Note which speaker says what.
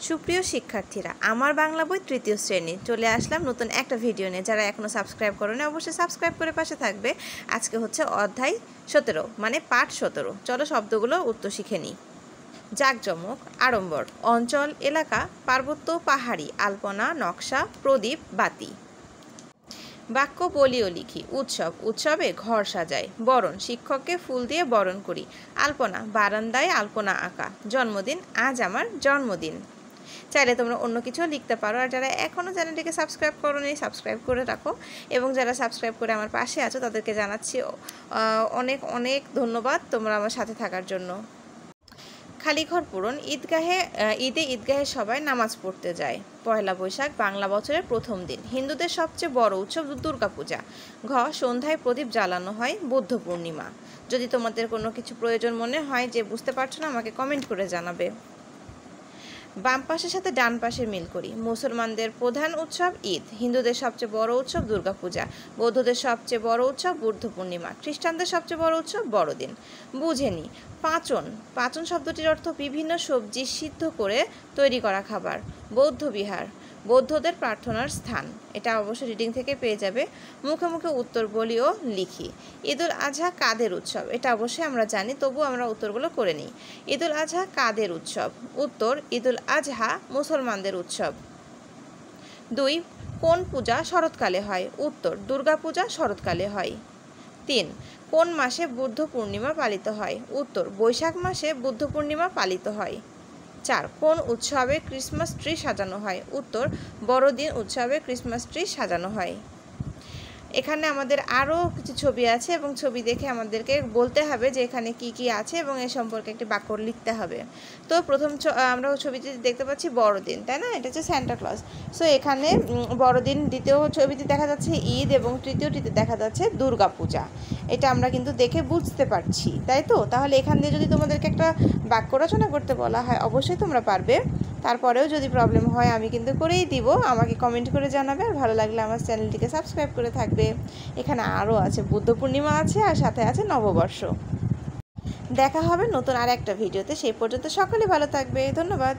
Speaker 1: সুপ্রিয় শিক্ষার্থীরা, আমার বাংলা বই তৃতীয় শ্রেণী চলে আসলাম নতুন একটা ভিডিও নিয়ে। যারা এখনও সাবস্ক্রাইব করেনি অবশ্যই সাবস্ক্রাইব করে পাশে থাকবে। আজকে হচ্ছে অধ্যায় 17 মানে পাঠ 17। চলো শব্দগুলো উত্তর শিখে নিই। জাঁকজমক, আড়ম্বর, অঞ্চল, এলাকা, পার্বত্য, পাহাড়ি, আলপনা, নকশা, প্রদীপ, বাতি। বাক্য বলি ও লিখি। উৎসব, উৎসবে ঘর সাজাই। বরণ, শিক্ষককে ফুল দিয়ে বরণ করি। আলপনা, বারান্দায় আলপনা আঁকা। জন্মদিন, আজ আমার জন্মদিন। চাইলে তোমরা অন্য কিছু লিখতে পারো। আর যারা এখনও চ্যানেলটিকে সাবস্ক্রাইব করোনি সাবস্ক্রাইব করে রাখো, এবং যারা সাবস্ক্রাইব করে আমার পাশে আছো তাদেরকে জানাচ্ছি অনেক অনেক ধন্যবাদ তোমরা আমার সাথে থাকার জন্য। খালি ঘর পূরণ। ঈদগাহে সবাই নামাজ পড়তে যায়। পয়লা বৈশাখ বাংলা বছরের প্রথম দিন। হিন্দুদের সবচেয়ে বড় উৎসব দুর্গাপূজা। সন্ধ্যায় প্রদীপ জ্বালানো হয়। বৌদ্ধ পূর্ণিমা। যদি তোমাদের কোনো কিছু প্রয়োজন মনে হয় যে বুঝতে পারছো না, আমাকে কমেন্ট করে জানাবে। বাম পাশের সাথে ডান পাশে মিল করি। মুসলমানদের প্রধান উৎসব ঈদ। হিন্দুদের সবচেয়ে বড় উৎসব দুর্গাপূজা। বৌদ্ধদের সবচেয়ে বড় উৎসব বুদ্ধ পূর্ণিমা। খ্রিস্টানদের সবচেয়ে বড় উৎসব বড়দিন। বুঝে নি। পাচন। পাচন শব্দটির অর্থ বিভিন্ন সবজি সিদ্ধ করে তৈরি করা খাবার। বৌদ্ধ বিহার, বৌদ্ধদের প্রার্থনার স্থান। এটা অবশ্যই রিডিং থেকে পেয়ে যাবে। মুখে মুখে উত্তর বলি ও লিখি। ঈদুল আজহা কাদের উৎসব? এটা অবশ্যই আমরা জানি, তবু আমরা উত্তরগুলো করে নিই। ঈদুল আজহা কাদের উৎসব? উত্তর, ঈদুল আজহা মুসলমানদের উৎসব। 2. কোন পূজা শরৎকালে হয়? উত্তর, দুর্গাপূজা শরৎকালে হয়। 3. কোন মাসে বুদ্ধ পূর্ণিমা পালিত হয়? উত্তর, বৈশাখ মাসে বুদ্ধ পূর্ণিমা পালিত হয়। 4. কোন উৎসবে ক্রিসমাস ট্রি সাজানো হয়? উত্তর, বড়দিন উৎসবে ক্রিসমাস ট্রি সাজানো হয়। এখানে আমাদের আরও কিছু ছবি আছে এবং ছবি দেখে আমাদেরকে বলতে হবে যে এখানে কি কি আছে এবং এ সম্পর্কে একটি বাক্য লিখতে হবে। তো প্রথম আমরা ছবিতে দেখতে পাচ্ছি বড়দিন, তাই না? এটা হচ্ছে সান্টা ক্লজ। সো এখানে বড়দিন, দ্বিতীয় ছবিতে দেখা যাচ্ছে ঈদ, এবং তৃতীয়টিতে দেখা যাচ্ছে দুর্গাপূজা। এটা আমরা কিন্তু দেখে বুঝতে পারছি, তাই তো? তাহলে এখান দিয়ে যদি তোমাদেরকে একটা বাক্য রচনা করতে বলা হয় অবশ্যই তোমরা পারবে। তারপরেও যদি প্রবলেম হয় আমি কিন্তু করেই দিব, আমাকে কমেন্ট করে জানাবে। আর ভালো লাগলে আমার চ্যানেলটিকে সাবস্ক্রাইব করে থাকবে। এখানে আরও আছে, বুদ্ধ পূর্ণিমা আছে, আর সাথে আছে নববর্ষ। দেখা হবে নতুন আর একটা ভিডিওতে। সেই পর্যন্ত সকলে ভালো থাকবে। ধন্যবাদ।